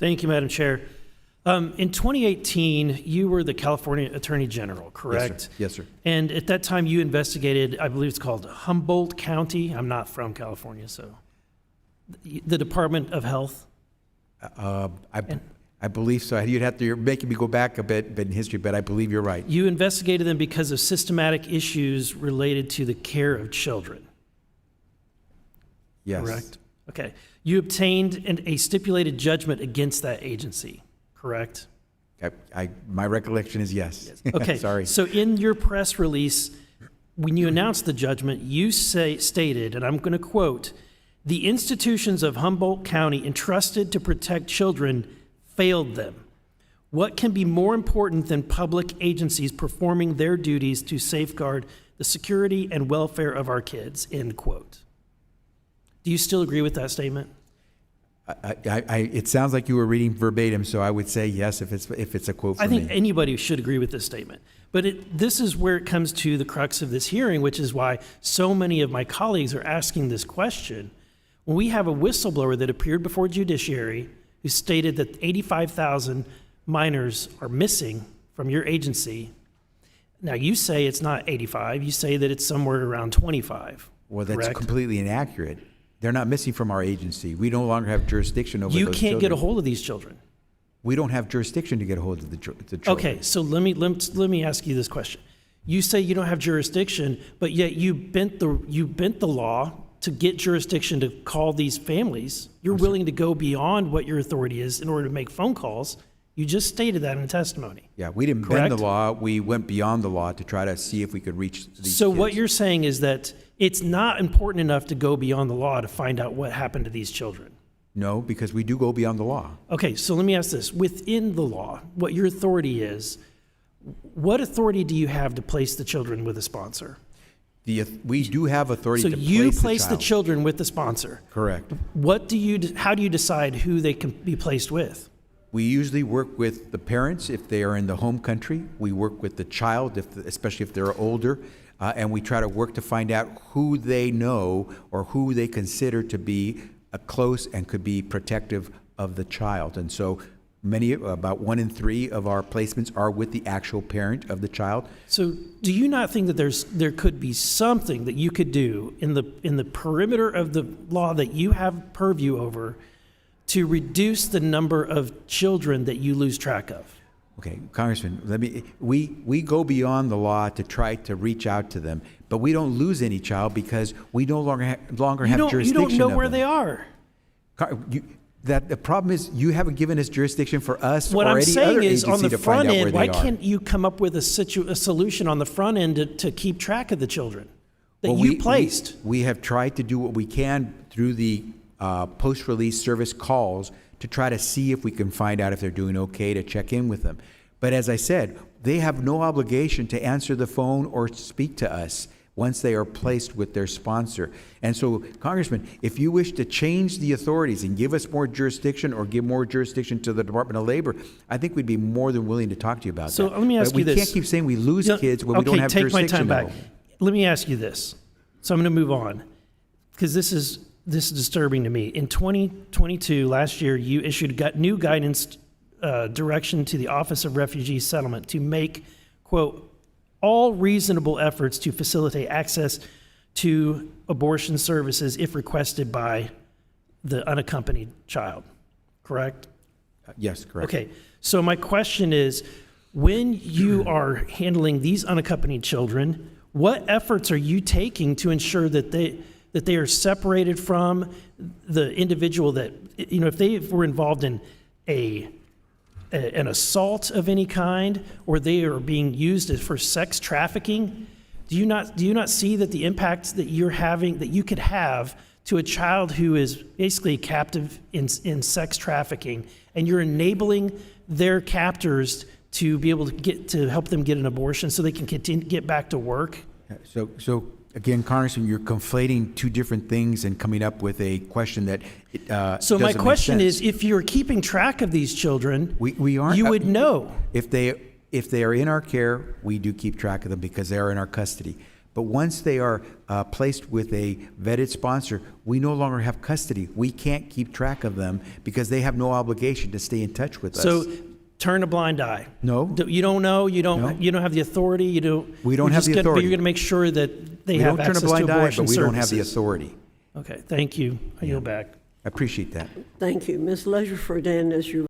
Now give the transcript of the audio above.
Thank you, Madam Chair. In 2018, you were the California Attorney General, correct? Yes, sir. And at that time, you investigated, I believe it's called Humboldt County. I'm not from California, so the Department of Health. I believe so. You're making me go back a bit in history, but I believe you're right. You investigated them because of systematic issues related to the care of children. Yes. Correct? Okay. You obtained a stipulated judgment against that agency, correct? My recollection is yes. Okay. Sorry. So in your press release, when you announced the judgment, you stated, and I'm going to quote, "The institutions of Humboldt County entrusted to protect children failed them. What can be more important than public agencies performing their duties to safeguard the security and welfare of our kids?" End quote. Do you still agree with that statement? It sounds like you were reading verbatim, so I would say yes if it's a quote from me. I think anybody should agree with this statement. But this is where it comes to the crux of this hearing, which is why so many of my colleagues are asking this question. When we have a whistleblower that appeared before judiciary who stated that 85,000 minors are missing from your agency, now you say it's not 85, you say that it's somewhere around 25. Well, that's correct? completely inaccurate. They're not missing from our agency. We no longer have jurisdiction over those children. You can't get a hold of these children. We don't have jurisdiction to get a hold of the children. Okay, so let me ask you this question. You say you don't have jurisdiction, but yet you bent the law to get jurisdiction to call these families. You're willing to go beyond what your authority is in order to make phone calls. You just stated that in testimony. Yeah, we didn't bend the law. We went beyond the law to try to see if we could reach these So kids. what you're saying is that it's not important enough to go beyond the law to find out what happened to these children. No, because we do go beyond the law. Okay, so let me ask this. Within the law, what your authority is, what authority do you have to place the children with a sponsor? We do have authority So to you place the children with the sponsor. Correct. How do you decide who they can be placed with? We usually work with the parents if they are in the home country. We work with the child, especially if they're older, and we try to work to find out who they know or who they consider to be close and could be protective of the child. And so about 1 in 3 of our placements are with the actual parent of the child. So do you not think that there could be something that you could do in the perimeter of the law that you have purview over to reduce the number of children that you lose track of? Okay, Congressman, we go beyond the law to try to reach out to them, but we don't lose any child because we no longer have jurisdiction. You don't know of where them. they are. The problem is you haven't given us jurisdiction for us What or I'm any saying other is, agency on the to find front out where end, they why are. can't you come up with a solution on the front end to keep track of the children that Well, you placed? We have tried to do what we can through the post-release service calls to try to see if we can find out if they're doing okay, to check in with them. But as I said, they have no obligation to answer the phone or speak to us once they are placed with their sponsor. And so, Congressman, if you wish to change the authorities and give us more jurisdiction or give more jurisdiction to the Department of Labor, I think we'd be more than willing to talk to you about that. So let me ask you this. We can't keep saying we lose kids when we don't have take my jurisdiction. time back. Let me ask you this. So I'm going to move on because this is disturbing to me. In 2022, last year, you issued new guidance direction to the Office of Refugee Settlement to make, quote, all reasonable efforts to facilitate access to abortion services if requested by the unaccompanied child, correct? Yes, correct. Okay, so my question is, when you are handling these unaccompanied children, what efforts are you taking to ensure that they are separated from the individual that, if they were involved in an assault of any kind, or they are being used for sex trafficking? Do you not see that the impact that you're having, that you could have to a child who is basically captive in sex trafficking, and you're enabling their captors to be able to help them get an abortion so they can get back to work? So again, Congressman, you're conflating two different things and coming up with a question that So my question is, if you're keeping track of these children, we aren't. You would know. If they are in our care, we do keep track of them because they are in our custody. But once they are placed with a vetted sponsor, we no longer have custody. We can't keep track of them because they have no obligation to stay in touch with us. So turn a blind eye. No. You don't know. You don't. No. You don't have the authority. You don't. We don't have the authority. You're going to make sure that they We have don't turn a access to blind eye, abortion but we don't have the services. authority. Okay. Thank you. I yield back. I appreciate that. Thank you. Ms. Leisure-Ferdinand, as you